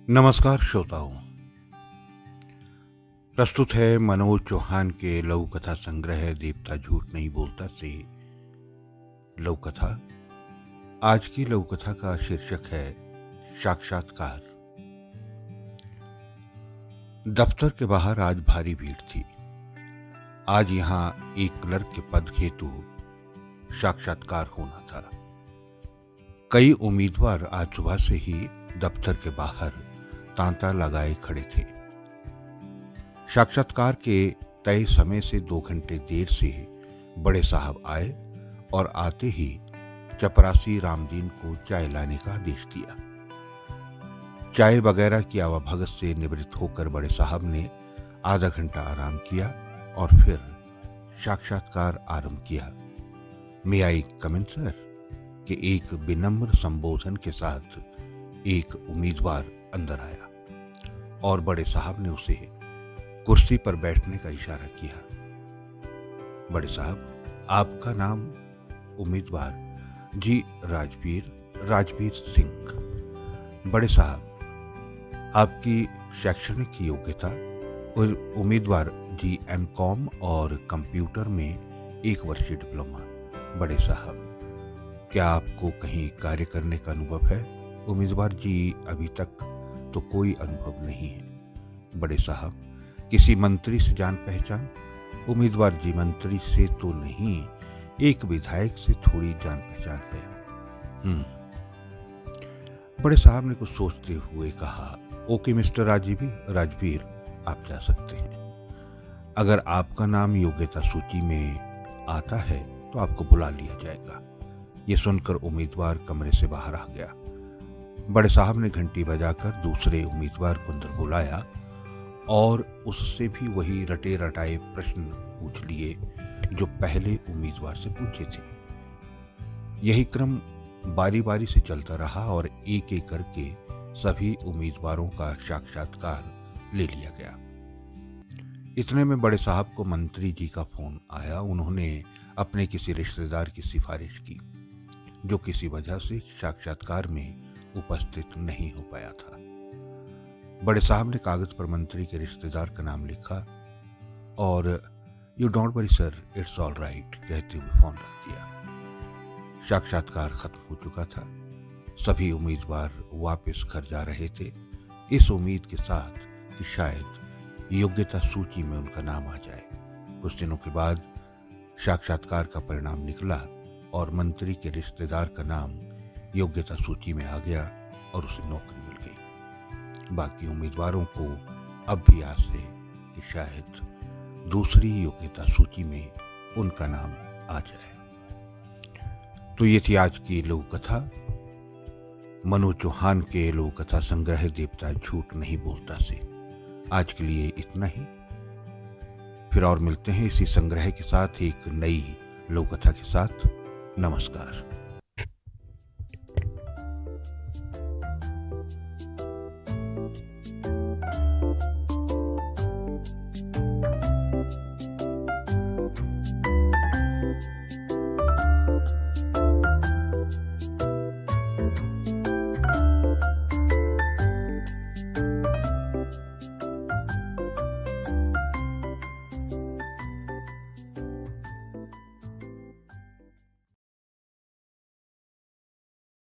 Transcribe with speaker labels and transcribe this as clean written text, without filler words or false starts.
Speaker 1: नमस्कार श्रोताओं। प्रस्तुत है मनोज चौहान के लघु कथा संग्रह देवता झूठ नहीं बोलता से लघु कथा। आज की लघु कथा का शीर्षक है साक्षात्कार। दफ्तर के बाहर आज भारी भीड़ थी। आज यहाँ एक क्लर्क के पद हेतु साक्षात्कार होना था। कई उम्मीदवार आज सुबह से ही दफ्तर के बाहर तांता लगाए खड़े थे। साक्षात्कार के तय समय से 2 घंटे देर से बड़े साहब आए और आते ही चपरासी रामदीन को चाय लाने का आदेश दिया। चाय वगैरह की आवभगत से निवृत्त होकर बड़े साहब ने आधा घंटा आराम किया और फिर साक्षात्कार आरंभ किया। मे आई कम इन सर के एक विनम्र संबोधन के साथ एक उम्मीदवार अंदर आया और बड़े साहब ने उसे कुर्सी पर बैठने का इशारा किया। बड़े साहब, आपका नाम? उम्मीदवार: जी राजवीर सिंह। बड़े साहब, आपकी शैक्षणिक योग्यता? उम्मीदवार: जी एमकॉम और कंप्यूटर में 1 वर्षीय डिप्लोमा। बड़े साहब, क्या आपको कहीं कार्य करने का अनुभव है? उम्मीदवार: जी अभी तक तो कोई अनुभव नहीं है। बड़े साहब, किसी मंत्री से जान पहचान? उम्मीदवार: जी मंत्री से तो नहीं, एक विधायक से थोड़ी जान पहचान है। बड़े साहब ने कुछ सोचते हुए कहा, ओके मिस्टर राजवीर, आप जा सकते हैं। अगर आपका नाम योग्यता सूची में आता है तो आपको बुला लिया जाएगा। ये सुनकर उम्मीदवार कमरे से बाहर आ गया। बड़े साहब ने घंटी बजाकर दूसरे उम्मीदवार को अंदर बुलाया और उससे भी वही रटे रटाए प्रश्न पूछ लिए जो पहले उम्मीदवार से पूछे थे। यही क्रम बारी बारी से चलता रहा और एक एक करके सभी उम्मीदवारों का साक्षात्कार ले लिया गया। इतने में बड़े साहब को मंत्री जी का फोन आया। उन्होंने अपने किसी रिश्तेदार की सिफारिश की जो किसी वजह से साक्षात्कार में उपस्थित नहीं हो पाया था। बड़े साहब ने कागज पर मंत्री के रिश्तेदार का नाम लिखा और you don't worry sir, it's all right कहते हुए फोन रख दिया। साक्षात्कार खत्म हो चुका था। सभी उम्मीदवार वापस घर जा रहे थे, इस उम्मीद के साथ कि शायद योग्यता सूची में उनका नाम आ जाए। कुछ दिनों के बाद साक्षात्कार का परिणाम निकला और मंत्री के रिश्तेदार का नाम योग्यता सूची में आ गया और उसे नौकरी मिल गई। बाकी उम्मीदवारों को अब भी आस है कि शायद दूसरी योग्यता सूची में उनका नाम आ जाए। तो ये थी आज की लघु कथा मनोज चौहान के लघु कथा संग्रह देवता झूठ नहीं बोलता से। आज के लिए इतना ही। फिर और मिलते हैं इसी संग्रह के साथ एक नई लघु कथा के साथ। नमस्कार।